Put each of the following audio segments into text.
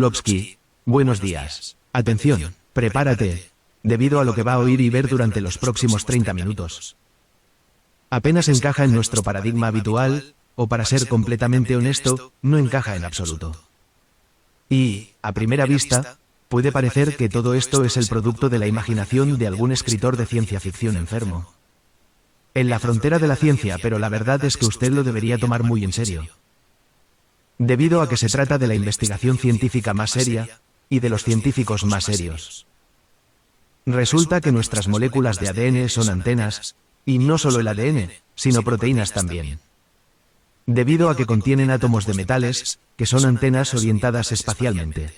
Lovsky, buenos días. Atención, prepárate, debido a lo que va a oír y ver durante los próximos 30 minutos. Apenas encaja en nuestro paradigma habitual, o para ser completamente honesto, no encaja en absoluto. Y, a primera vista, puede parecer que todo esto es el producto de la imaginación de algún escritor de ciencia ficción enfermo. En la frontera de la ciencia, pero la verdad es que usted lo debería tomar muy en serio. Debido a que se trata de la investigación científica más seria, y de los científicos más serios. Resulta que nuestras moléculas de ADN son antenas, y no solo el ADN, sino proteínas también. Debido a que contienen átomos de metales, que son antenas orientadas espacialmente.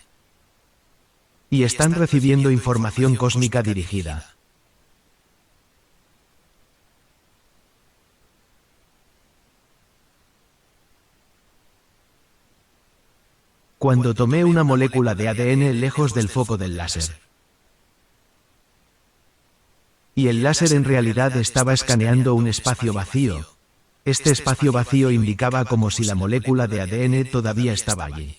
Y están recibiendo información cósmica dirigida. Cuando tomé una molécula de ADN lejos del foco del láser. Y el láser en realidad estaba escaneando un espacio vacío. Este espacio vacío indicaba como si la molécula de ADN todavía estaba allí.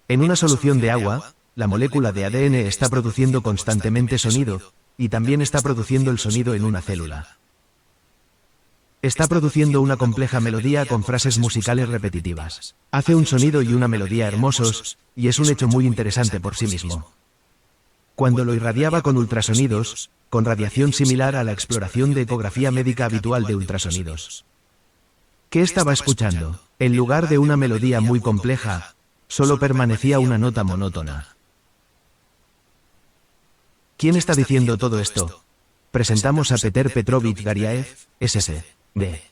En una solución de agua, la molécula de ADN está produciendo constantemente sonido, y también está produciendo el sonido en una célula. Está produciendo una compleja melodía con frases musicales repetitivas. Hace un sonido y una melodía hermosos, y es un hecho muy interesante por sí mismo. Cuando lo irradiaba con ultrasonidos, con radiación similar a la exploración de ecografía médica habitual de ultrasonidos. ¿Qué estaba escuchando? En lugar de una melodía muy compleja, solo permanecía una nota monótona. ¿Quién está diciendo todo esto? Presentamos a Peter Petrovich Garyaev, S.C.D.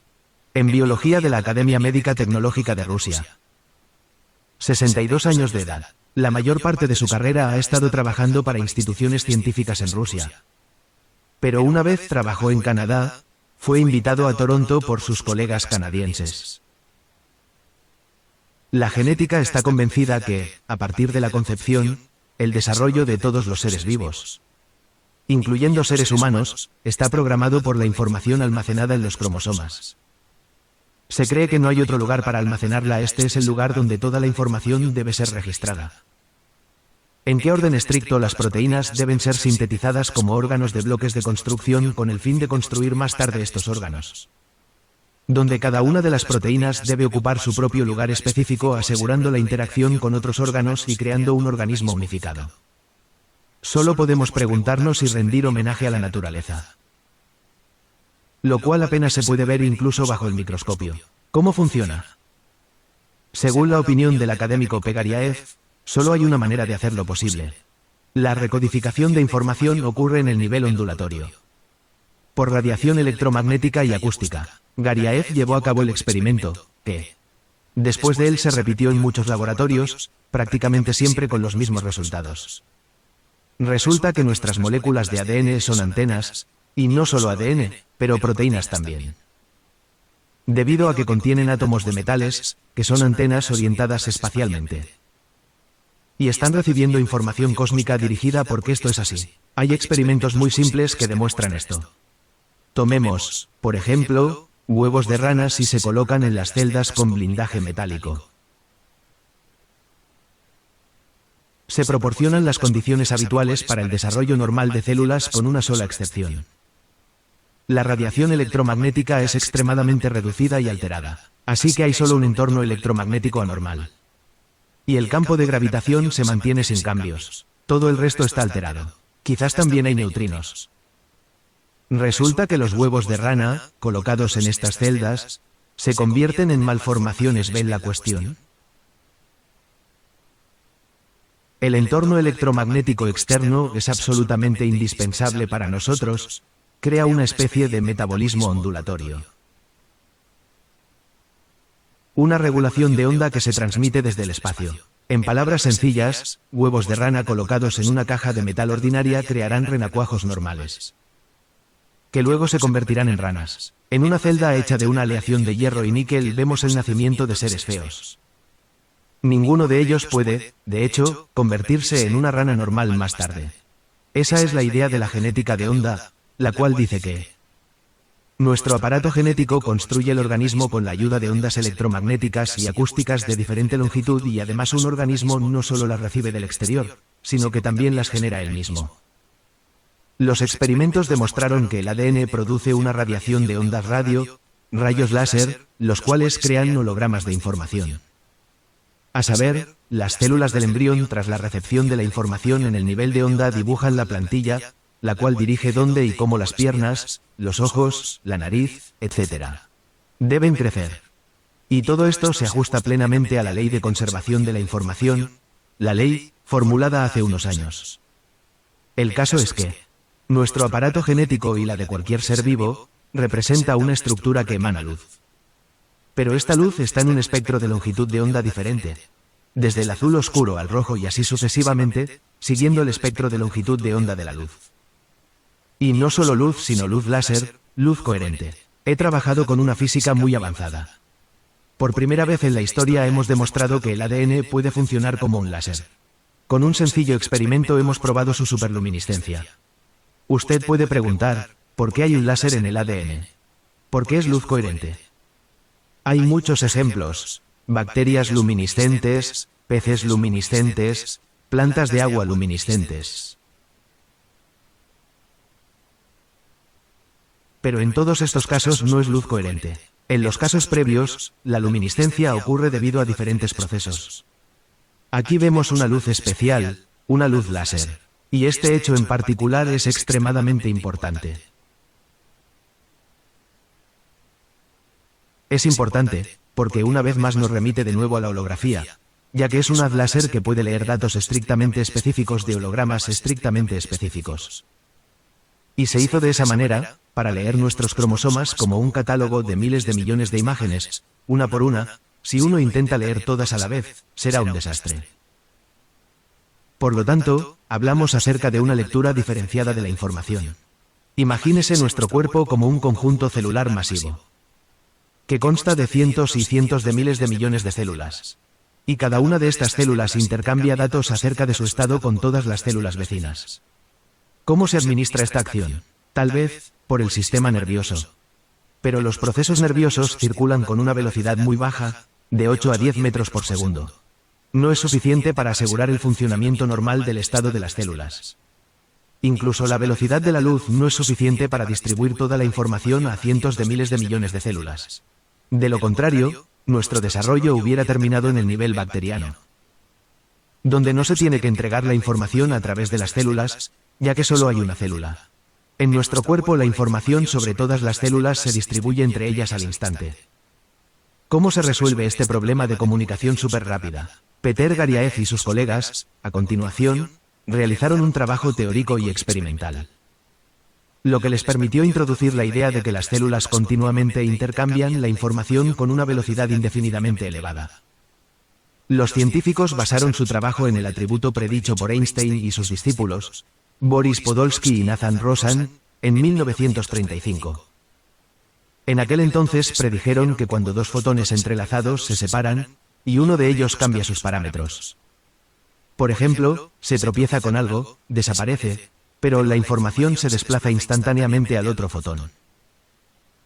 en Biología de la Academia Médica Tecnológica de Rusia. 62 años de edad. La mayor parte de su carrera ha estado trabajando para instituciones científicas en Rusia. Pero una vez trabajó en Canadá, fue invitado a Toronto por sus colegas canadienses. La genética está convencida que, a partir de la concepción, el desarrollo de todos los seres vivos, incluyendo seres humanos, está programado por la información almacenada en los cromosomas. Se cree que no hay otro lugar para almacenarla, este es el lugar donde toda la información debe ser registrada. ¿En qué orden estricto las proteínas deben ser sintetizadas como órganos de bloques de construcción con el fin de construir más tarde estos órganos? Donde cada una de las proteínas debe ocupar su propio lugar específico asegurando la interacción con otros órganos y creando un organismo unificado. Solo podemos preguntarnos y rendir homenaje a la naturaleza. Lo cual apenas se puede ver incluso bajo el microscopio. ¿Cómo funciona? Según la opinión del académico P. Garyaev, solo hay una manera de hacerlo posible. La recodificación de información ocurre en el nivel ondulatorio. Por radiación electromagnética y acústica. Garyaev llevó a cabo el experimento, que, después de él se repitió en muchos laboratorios, prácticamente siempre con los mismos resultados. Resulta que nuestras moléculas de ADN son antenas, y no solo ADN, pero proteínas también. Debido a que contienen átomos de metales, que son antenas orientadas espacialmente. Y están recibiendo información cósmica dirigida porque esto es así. Hay experimentos muy simples que demuestran esto. Tomemos, por ejemplo, huevos de ranas y se colocan en las celdas con blindaje metálico. Se proporcionan las condiciones habituales para el desarrollo normal de células con una sola excepción. La radiación electromagnética es extremadamente reducida y alterada, así que hay solo un entorno electromagnético anormal. Y el campo de gravitación se mantiene sin cambios. Todo el resto está alterado. Quizás también hay neutrinos. Resulta que los huevos de rana, colocados en estas celdas, se convierten en malformaciones. ¿Ven la cuestión? El entorno electromagnético externo es absolutamente indispensable para nosotros, crea una especie de metabolismo ondulatorio. Una regulación de onda que se transmite desde el espacio. En palabras sencillas, huevos de rana colocados en una caja de metal ordinaria crearán renacuajos normales, que luego se convertirán en ranas. En una celda hecha de una aleación de hierro y níquel vemos el nacimiento de seres feos. Ninguno de ellos puede, de hecho, convertirse en una rana normal más tarde. Esa es la idea de la genética de onda, la cual dice que Nuestro aparato genético construye el organismo con la ayuda de ondas electromagnéticas y acústicas de diferente longitud y además un organismo no solo las recibe del exterior, sino que también las genera él mismo. Los experimentos demostraron que el ADN produce una radiación de ondas radio, rayos láser, los cuales crean hologramas de información. A saber, las células del embrión tras la recepción de la información en el nivel de onda dibujan la plantilla, la cual dirige dónde y cómo las piernas, los ojos, la nariz, etc. deben crecer. Y todo esto se ajusta plenamente a la ley de conservación de la información, la ley formulada hace unos años. El caso es que nuestro aparato genético y la de cualquier ser vivo representa una estructura que emana luz. Pero esta luz está en un espectro de longitud de onda diferente, desde el azul oscuro al rojo y así sucesivamente, siguiendo el espectro de longitud de onda de la luz. Y no solo luz, sino luz láser, luz coherente. He trabajado con una física muy avanzada. Por primera vez en la historia hemos demostrado que el ADN puede funcionar como un láser. Con un sencillo experimento hemos probado su superluminiscencia. Usted puede preguntar, ¿por qué hay un láser en el ADN? ¿Por qué es luz coherente? Hay muchos ejemplos: bacterias luminiscentes, peces luminiscentes, plantas de agua luminiscentes. Pero en todos estos casos no es luz coherente. En los casos previos, la luminiscencia ocurre debido a diferentes procesos. Aquí vemos una luz especial, una luz láser. Y este hecho en particular es extremadamente importante. Es importante, porque una vez más nos remite de nuevo a la holografía, ya que es un haz láser que puede leer datos estrictamente específicos de hologramas estrictamente específicos. Y se hizo de esa manera, para leer nuestros cromosomas como un catálogo de miles de millones de imágenes, una por una. Si uno intenta leer todas a la vez, será un desastre. Por lo tanto, hablamos acerca de una lectura diferenciada de la información. Imagínese nuestro cuerpo como un conjunto celular masivo, que consta de cientos y cientos de miles de millones de células. Y cada una de estas células intercambia datos acerca de su estado con todas las células vecinas. ¿Cómo se administra esta acción? Tal vez, por el sistema nervioso. Pero los procesos nerviosos circulan con una velocidad muy baja, de 8 a 10 metros por segundo. No es suficiente para asegurar el funcionamiento normal del estado de las células. Incluso la velocidad de la luz no es suficiente para distribuir toda la información a cientos de miles de millones de células. De lo contrario, nuestro desarrollo hubiera terminado en el nivel bacteriano, donde no se tiene que entregar la información a través de las células, ya que solo hay una célula. En nuestro cuerpo la información sobre todas las células se distribuye entre ellas al instante. ¿Cómo se resuelve este problema de comunicación superrápida? Peter Garyaev y sus colegas, a continuación, realizaron un trabajo teórico y experimental, lo que les permitió introducir la idea de que las células continuamente intercambian la información con una velocidad indefinidamente elevada. Los científicos basaron su trabajo en el atributo predicho por Einstein y sus discípulos, Boris Podolsky y Nathan Rosen, en 1935. En aquel entonces predijeron que cuando dos fotones entrelazados se separan, y uno de ellos cambia sus parámetros. Por ejemplo, se tropieza con algo, desaparece, pero la información se desplaza instantáneamente al otro fotón.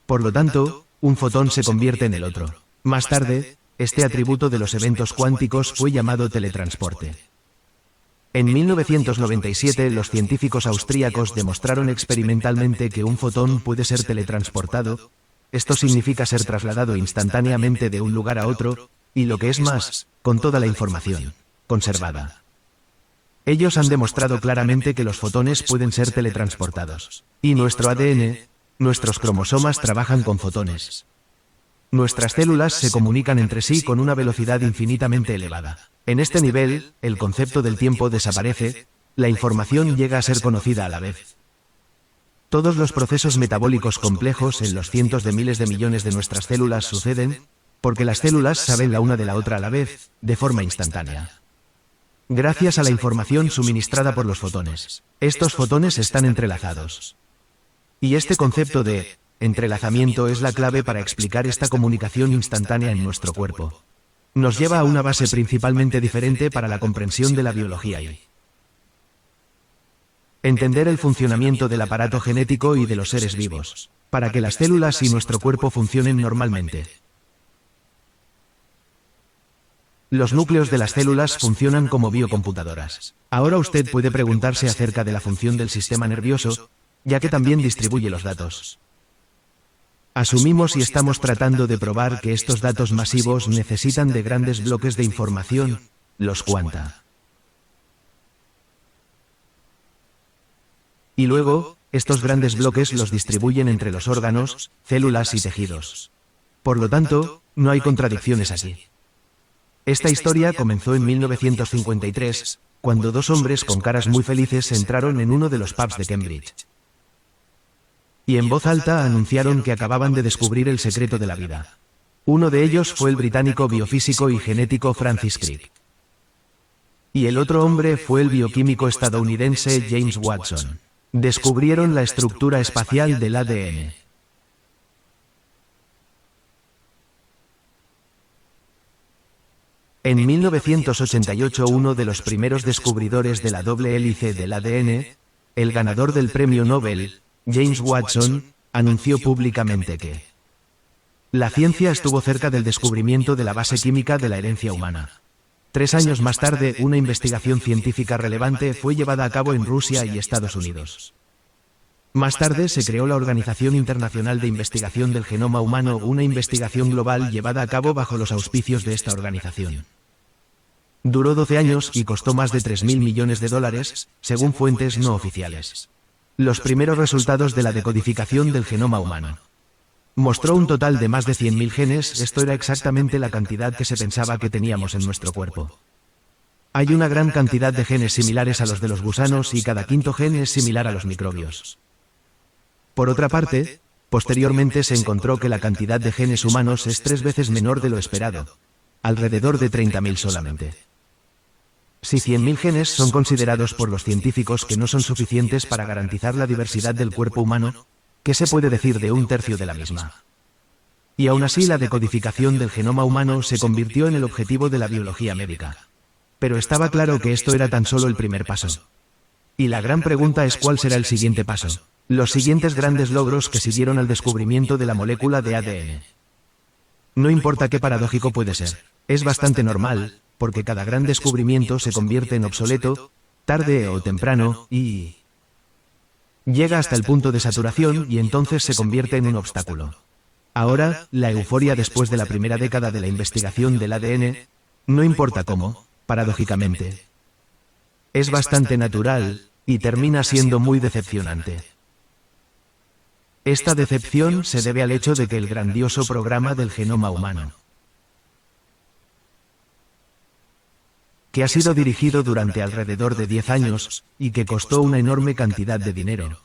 Por lo tanto, un fotón se convierte en el otro. Más tarde, este atributo de los eventos cuánticos fue llamado teletransporte. En 1997 los científicos austríacos demostraron experimentalmente que un fotón puede ser teletransportado. Esto significa ser trasladado instantáneamente de un lugar a otro, y lo que es más, con toda la información conservada. Ellos han demostrado claramente que los fotones pueden ser teletransportados. Y nuestro ADN, nuestros cromosomas trabajan con fotones. Nuestras células se comunican entre sí con una velocidad infinitamente elevada. En este nivel, el concepto del tiempo desaparece, la información llega a ser conocida a la vez. Todos los procesos metabólicos complejos en los cientos de miles de millones de nuestras células suceden porque las células saben la una de la otra a la vez, de forma instantánea. Gracias a la información suministrada por los fotones. Estos fotones están entrelazados. Y este concepto de entrelazamiento es la clave para explicar esta comunicación instantánea en nuestro cuerpo. Nos lleva a una base principalmente diferente para la comprensión de la biología y entender el funcionamiento del aparato genético y de los seres vivos. para que las células y nuestro cuerpo funcionen normalmente. Los núcleos de las células funcionan como biocomputadoras. Ahora usted puede preguntarse acerca de la función del sistema nervioso, ya que también distribuye los datos. Asumimos y estamos tratando de probar que estos datos masivos necesitan de grandes bloques de información, los cuanta. Y luego, estos grandes bloques los distribuyen entre los órganos, células y tejidos. Por lo tanto, no hay contradicciones aquí. Esta historia comenzó en 1953, cuando dos hombres con caras muy felices entraron en uno de los pubs de Cambridge. Y en voz alta anunciaron que acababan de descubrir el secreto de la vida. Uno de ellos fue el británico biofísico y genético Francis Crick. Y el otro hombre fue el bioquímico estadounidense James Watson. Descubrieron la estructura espacial del ADN. En 1988 uno de los primeros descubridores de la doble hélice del ADN, el ganador del premio Nobel, James Watson, anunció públicamente que la ciencia estuvo cerca del descubrimiento de la base química de la herencia humana. 3 años más tarde, una investigación científica relevante fue llevada a cabo en Rusia y Estados Unidos. Más tarde se creó la Organización Internacional de Investigación del Genoma Humano, una investigación global llevada a cabo bajo los auspicios de esta organización. Duró 12 años y costó más de $3.000 millones, según fuentes no oficiales. Los primeros resultados de la decodificación del genoma humano. Mostró un total de más de 100.000 genes, esto era exactamente la cantidad que se pensaba que teníamos en nuestro cuerpo. Hay una gran cantidad de genes similares a los de los gusanos y cada quinto gen es similar a los microbios. Por otra parte, posteriormente se encontró que la cantidad de genes humanos es 3 veces menor de lo esperado, alrededor de 30.000 solamente. Si 100.000 genes son considerados por los científicos que no son suficientes para garantizar la diversidad del cuerpo humano, ¿qué se puede decir de 1/3 de la misma? Y aún así la decodificación del genoma humano se convirtió en el objetivo de la biología médica. Pero estaba claro que esto era tan solo el primer paso. Y la gran pregunta es ¿cuál será el siguiente paso? Los siguientes grandes logros que siguieron al descubrimiento de la molécula de ADN. No importa qué paradójico puede ser, es bastante normal, porque cada gran descubrimiento se convierte en obsoleto, tarde o temprano, y llega hasta el punto de saturación y entonces se convierte en un obstáculo. Ahora, la euforia después de la primera década de la investigación del ADN, no importa cómo, paradójicamente, es bastante natural, y termina siendo muy decepcionante. Esta decepción se debe al hecho de que el grandioso programa del genoma humano, que ha sido dirigido durante alrededor de 10 años, y que costó una enorme cantidad de dinero.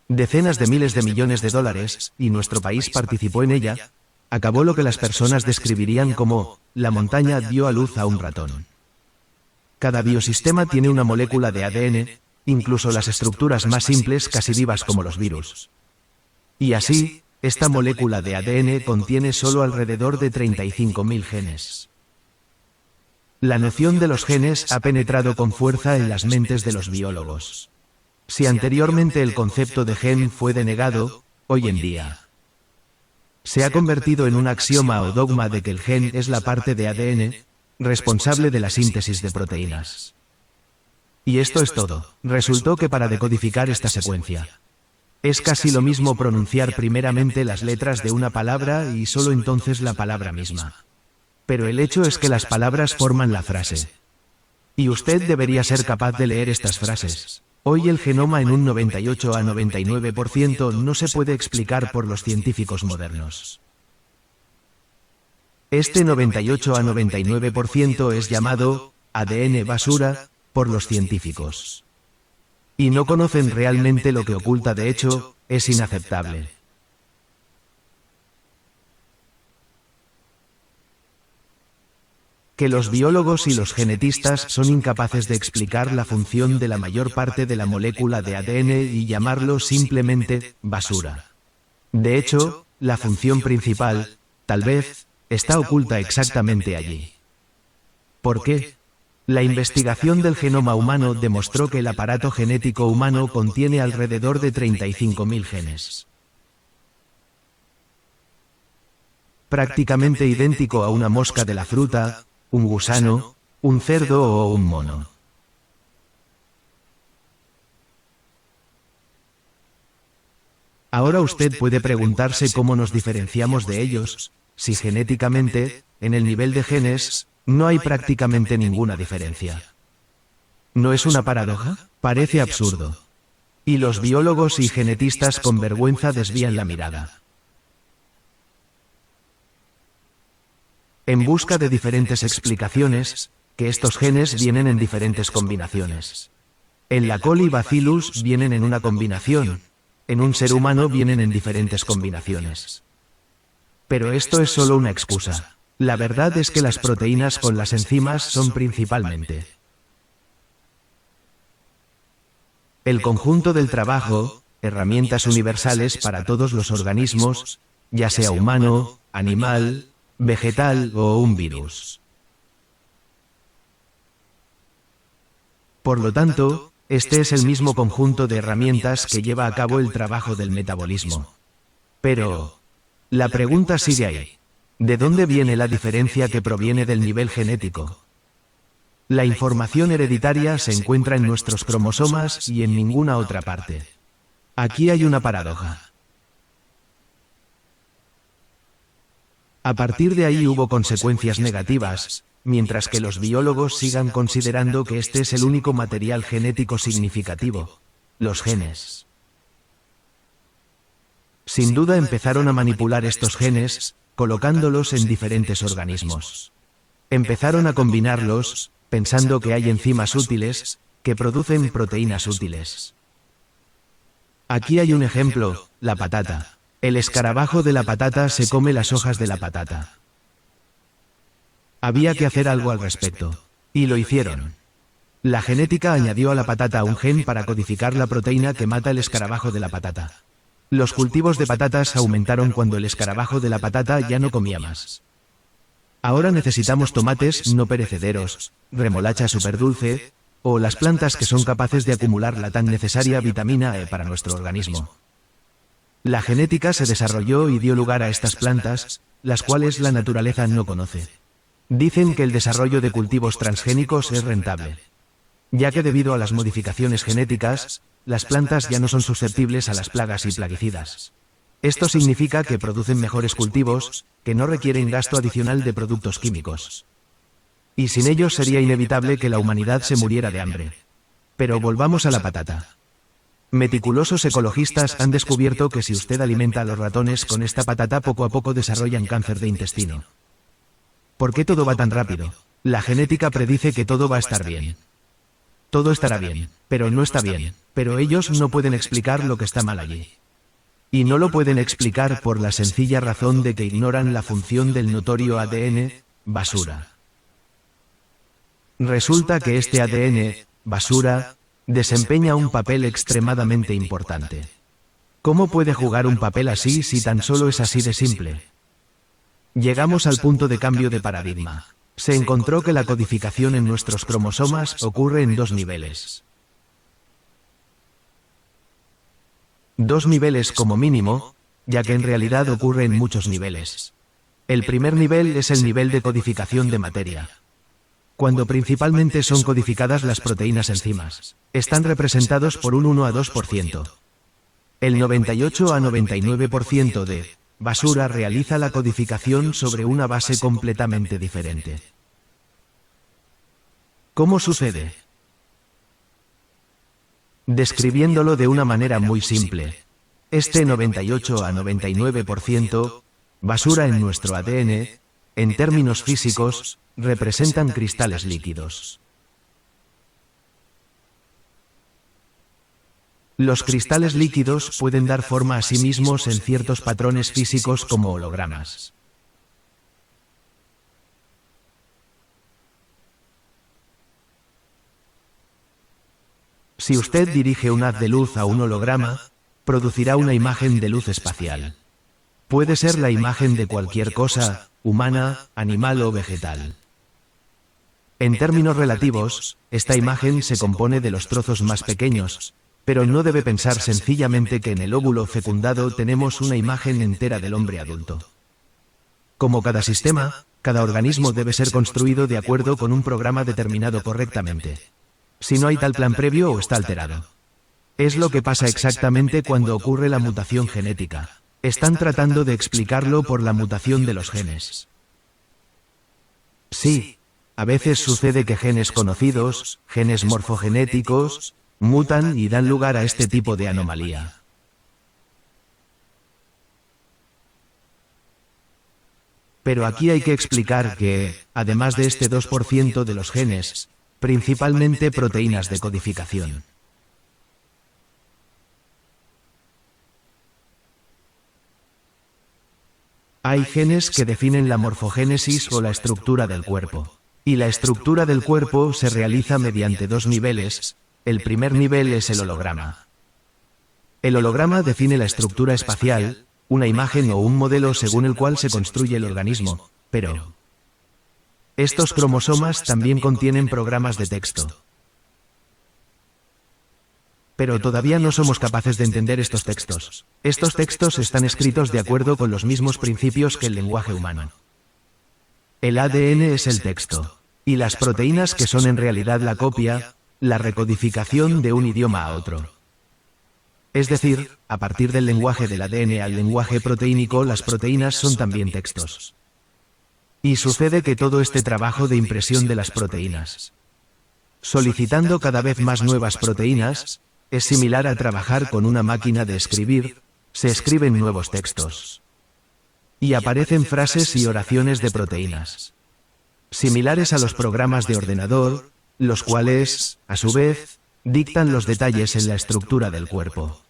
Decenas de miles de millones de dólares, y nuestro país participó en ella, acabó lo que las personas describirían como, la montaña dio a luz a un ratón. Cada biosistema tiene una molécula de ADN, incluso las estructuras más simples casi vivas como los virus. Y así, esta molécula de ADN contiene solo alrededor de 35.000 genes. La noción de los genes ha penetrado con fuerza en las mentes de los biólogos. Si anteriormente el concepto de gen fue denegado, hoy en día se ha convertido en un axioma o dogma de que el gen es la parte de ADN responsable de la síntesis de proteínas. Y esto es todo. Resultó que para decodificar esta secuencia, es casi lo mismo pronunciar primeramente las letras de una palabra y solo entonces la palabra misma. Pero el hecho es que las palabras forman la frase. Y usted debería ser capaz de leer estas frases. Hoy el genoma en un 98 a 99% no se puede explicar por los científicos modernos. Este 98 a 99% es llamado ADN basura por los científicos. Y no conocen realmente lo que oculta, de hecho, es inaceptable. Que los biólogos y los genetistas son incapaces de explicar la función de la mayor parte de la molécula de ADN y llamarlo simplemente basura. De hecho, la función principal, tal vez, está oculta exactamente allí. ¿Por qué? La investigación del genoma humano demostró que el aparato genético humano contiene alrededor de 35.000 genes. Prácticamente idéntico a una mosca de la fruta, un gusano, un cerdo o un mono. Ahora usted puede preguntarse cómo nos diferenciamos de ellos, si genéticamente, en el nivel de genes, no hay prácticamente ninguna diferencia. ¿No es una paradoja? Parece absurdo. Y los biólogos y genetistas con vergüenza desvían la mirada. En busca de diferentes explicaciones, que estos genes vienen en diferentes combinaciones. En la coli bacillus vienen en una combinación, en un ser humano vienen en diferentes combinaciones. Pero esto es solo una excusa. La verdad es que las proteínas con las enzimas son principalmente el conjunto del trabajo, herramientas universales para todos los organismos, ya sea humano, animal, vegetal o un virus. Por lo tanto, este es el mismo conjunto de herramientas que lleva a cabo el trabajo del metabolismo. Pero la pregunta sigue ahí. ¿De dónde viene la diferencia que proviene del nivel genético? La información hereditaria se encuentra en nuestros cromosomas y en ninguna otra parte. Aquí hay una paradoja. A partir de ahí hubo consecuencias negativas, mientras que los biólogos sigan considerando que este es el único material genético significativo, los genes. Sin duda empezaron a manipular estos genes, colocándolos en diferentes organismos. Empezaron a combinarlos, pensando que hay enzimas útiles, que producen proteínas útiles. Aquí hay un ejemplo, la patata. El escarabajo de la patata se come las hojas de la patata. Había que hacer algo al respecto. Y lo hicieron. La genética añadió a la patata un gen para codificar la proteína que mata el escarabajo de la patata. Los cultivos de patatas aumentaron cuando el escarabajo de la patata ya no comía más. Ahora necesitamos tomates no perecederos, remolacha superdulce, o las plantas que son capaces de acumular la tan necesaria vitamina E para nuestro organismo. La genética se desarrolló y dio lugar a estas plantas, las cuales la naturaleza no conoce. Dicen que el desarrollo de cultivos transgénicos es rentable, ya que debido a las modificaciones genéticas, las plantas ya no son susceptibles a las plagas y plaguicidas. Esto significa que producen mejores cultivos, que no requieren gasto adicional de productos químicos. Y sin ellos sería inevitable que la humanidad se muriera de hambre. Pero volvamos a la patata. Meticulosos ecologistas han descubierto que si usted alimenta a los ratones con esta patata, poco a poco desarrollan cáncer de intestino. ¿Por qué todo va tan rápido? La genética predice que todo va a estar bien. Todo estará bien, pero no está bien. Pero ellos no pueden explicar lo que está mal allí. Y no lo pueden explicar por la sencilla razón de que ignoran la función del notorio ADN, basura. Resulta que este ADN, basura, desempeña un papel extremadamente importante. ¿Cómo puede jugar un papel así si tan solo es así de simple? Llegamos al punto de cambio de paradigma. Se encontró que la codificación en nuestros cromosomas ocurre en dos niveles. Dos niveles como mínimo, ya que en realidad ocurre en muchos niveles. El primer nivel es el nivel de codificación de materia, cuando principalmente son codificadas las proteínas enzimas. Están representados por un 1 a 2%. El 98 a 99% de basura realiza la codificación sobre una base completamente diferente. ¿Cómo sucede? Describiéndolo de una manera muy simple, este 98 a 99% basura en nuestro ADN, en términos físicos, representan cristales líquidos. Los cristales líquidos pueden dar forma a sí mismos en ciertos patrones físicos como hologramas. Si usted dirige un haz de luz a un holograma, producirá una imagen de luz espacial. Puede ser la imagen de cualquier cosa, humana, animal o vegetal. En términos relativos, esta imagen se compone de los trozos más pequeños, pero no debe pensar sencillamente que en el óvulo fecundado tenemos una imagen entera del hombre adulto. Como cada sistema, cada organismo debe ser construido de acuerdo con un programa determinado correctamente. Si no hay tal plan previo o está alterado. Es lo que pasa exactamente cuando ocurre la mutación genética. Están tratando de explicarlo por la mutación de los genes. Sí, a veces sucede que genes conocidos, genes morfogenéticos, mutan y dan lugar a este tipo de anomalía. Pero aquí hay que explicar que, además de este 2% de los genes, principalmente proteínas de codificación. Hay genes que definen la morfogénesis o la estructura del cuerpo. Y la estructura del cuerpo se realiza mediante dos niveles. El primer nivel es el holograma. El holograma define la estructura espacial, una imagen o un modelo según el cual se construye el organismo, pero estos cromosomas también contienen programas de texto. Pero todavía no somos capaces de entender estos textos. Estos textos están escritos de acuerdo con los mismos principios que el lenguaje humano. El ADN es el texto, y las proteínas que son en realidad la copia, la recodificación de un idioma a otro. Es decir, a partir del lenguaje del ADN al lenguaje proteínico, las proteínas son también textos. Y sucede que todo este trabajo de impresión de las proteínas, solicitando cada vez más nuevas proteínas, es similar a trabajar con una máquina de escribir. Se escriben nuevos textos. Y aparecen frases y oraciones de proteínas, similares a los programas de ordenador, los cuales, a su vez, dictan los detalles en la estructura del cuerpo.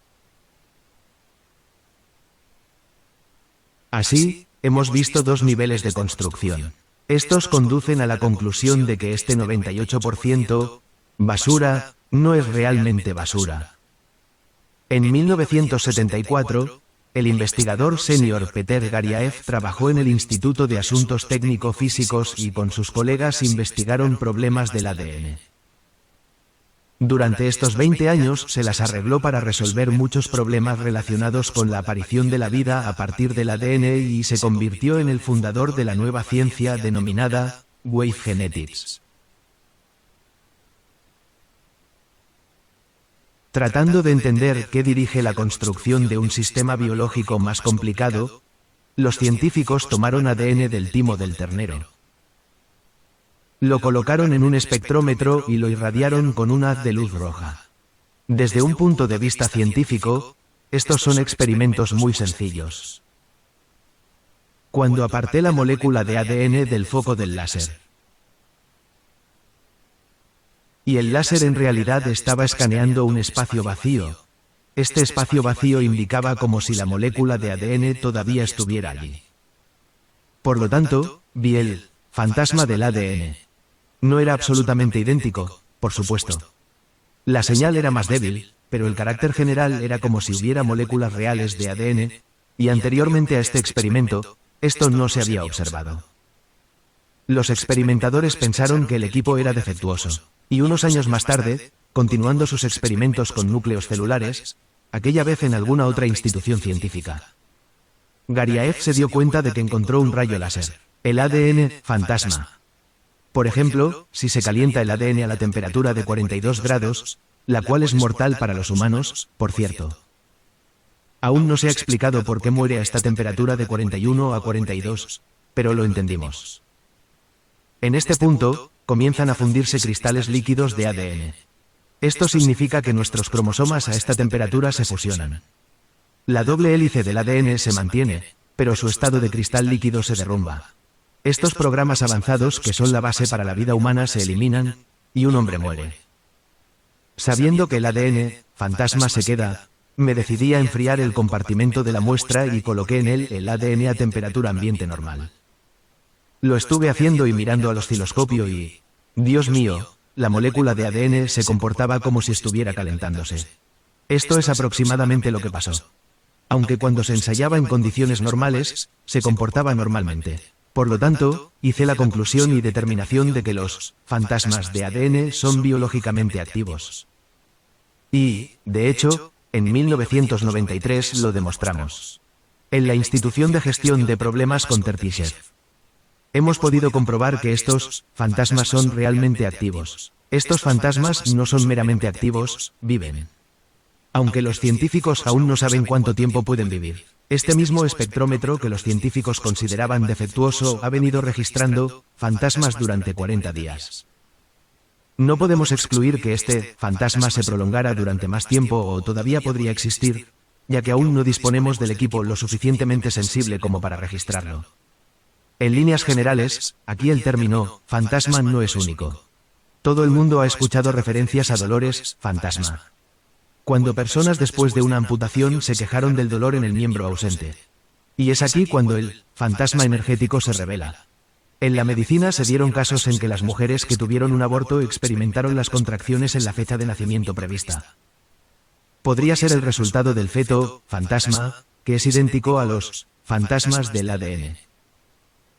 Así, hemos visto dos niveles de construcción. Estos conducen a la conclusión de que este 98%, basura, no es realmente basura. En 1974, el investigador senior Peter Garyaev trabajó en el Instituto de Asuntos Técnico-Físicos y con sus colegas investigaron problemas del ADN. Durante estos 20 años se las arregló para resolver muchos problemas relacionados con la aparición de la vida a partir del ADN y se convirtió en el fundador de la nueva ciencia denominada Wave Genetics. Tratando de entender qué dirige la construcción de un sistema biológico más complicado, los científicos tomaron ADN del timo del ternero. Lo colocaron en un espectrómetro y lo irradiaron con un haz de luz roja. Desde un punto de vista científico, estos son experimentos muy sencillos. Cuando aparté la molécula de ADN del foco del láser, y el láser en realidad estaba escaneando un espacio vacío, este espacio vacío indicaba como si la molécula de ADN todavía estuviera allí. Por lo tanto, vi el fantasma del ADN. No era absolutamente idéntico, por supuesto. La señal era más débil, pero el carácter general era como si hubiera moléculas reales de ADN, y anteriormente a este experimento, esto no se había observado. Los experimentadores pensaron que el equipo era defectuoso, y unos años más tarde, continuando sus experimentos con núcleos celulares, aquella vez en alguna otra institución científica, Garyaev se dio cuenta de que encontró un rayo láser, el ADN fantasma. Por ejemplo, si se calienta el ADN a la temperatura de 42 grados, la cual es mortal para los humanos, por cierto. Aún no se ha explicado por qué muere a esta temperatura de 41 a 42, pero lo entendimos. En este punto, comienzan a fundirse cristales líquidos de ADN. Esto significa que nuestros cromosomas a esta temperatura se fusionan. La doble hélice del ADN se mantiene, pero su estado de cristal líquido se derrumba. Estos programas avanzados, que son la base para la vida humana, se eliminan, y un hombre muere. Sabiendo que el ADN fantasma se queda, me decidí a enfriar el compartimento de la muestra y coloqué en él el ADN a temperatura ambiente normal. Lo estuve haciendo y mirando al osciloscopio y, Dios mío, la molécula de ADN se comportaba como si estuviera calentándose. Esto es aproximadamente lo que pasó. Aunque cuando se ensayaba en condiciones normales, se comportaba normalmente. Por lo tanto, hice la conclusión y determinación de que los fantasmas de ADN son biológicamente activos. Y, de hecho, en 1993 lo demostramos. En la Institución de Gestión de Problemas con Tertishev. Hemos podido comprobar que estos fantasmas son realmente activos. Estos fantasmas no son meramente activos, viven. Aunque los científicos aún no saben cuánto tiempo pueden vivir. Este mismo espectrómetro que los científicos consideraban defectuoso ha venido registrando fantasmas durante 40 días. No podemos excluir que este fantasma se prolongara durante más tiempo o todavía podría existir, ya que aún no disponemos del equipo lo suficientemente sensible como para registrarlo. En líneas generales, aquí el término fantasma no es único. Todo el mundo ha escuchado referencias a dolores fantasma. Cuando personas después de una amputación se quejaron del dolor en el miembro ausente. Y es aquí cuando el fantasma energético se revela. En la medicina se dieron casos en que las mujeres que tuvieron un aborto experimentaron las contracciones en la fecha de nacimiento prevista. Podría ser el resultado del feto fantasma, que es idéntico a los fantasmas del ADN.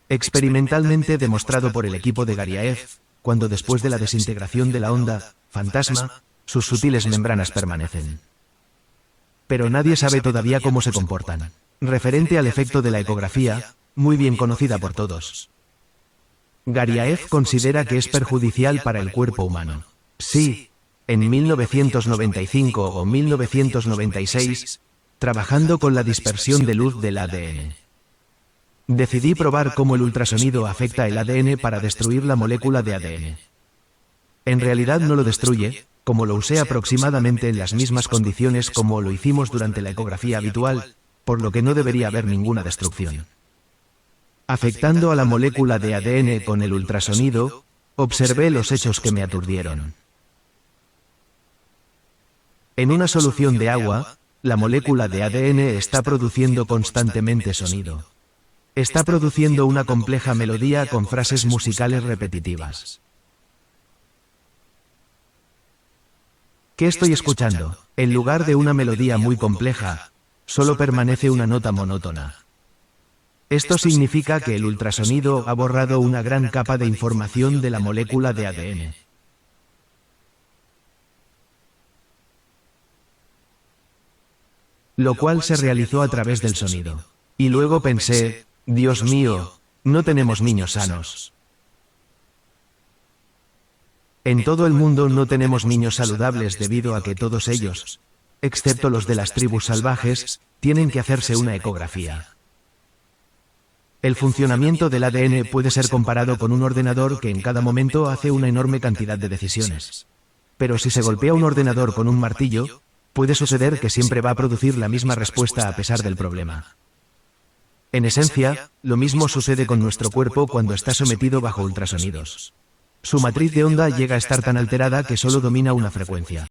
Experimentalmente demostrado por el equipo de Garyaev, cuando después de la desintegración de la onda fantasma, sus sutiles membranas permanecen. Pero nadie sabe todavía cómo se comportan. Referente al efecto de la ecografía, muy bien conocida por todos. Garyaev considera que es perjudicial para el cuerpo humano. Sí, en 1995 o 1996, trabajando con la dispersión de luz del ADN. Decidí probar cómo el ultrasonido afecta el ADN para destruir la molécula de ADN. En realidad no lo destruye, como lo usé aproximadamente en las mismas condiciones como lo hicimos durante la ecografía habitual, por lo que no debería haber ninguna destrucción. Afectando a la molécula de ADN con el ultrasonido, observé los hechos que me aturdieron. En una solución de agua, la molécula de ADN está produciendo constantemente sonido. Está produciendo una compleja melodía con frases musicales repetitivas. ¿Qué estoy escuchando? En lugar de una melodía muy compleja, solo permanece una nota monótona. Esto significa que el ultrasonido ha borrado una gran capa de información de la molécula de ADN. Lo cual se realizó a través del sonido. Y luego pensé, Dios mío, no tenemos niños sanos. En todo el mundo no tenemos niños saludables debido a que todos ellos, excepto los de las tribus salvajes, tienen que hacerse una ecografía. El funcionamiento del ADN puede ser comparado con un ordenador que en cada momento hace una enorme cantidad de decisiones. Pero si se golpea un ordenador con un martillo, puede suceder que siempre va a producir la misma respuesta a pesar del problema. En esencia, lo mismo sucede con nuestro cuerpo cuando está sometido bajo ultrasonidos. Su matriz de onda llega a estar tan alterada que solo domina una frecuencia.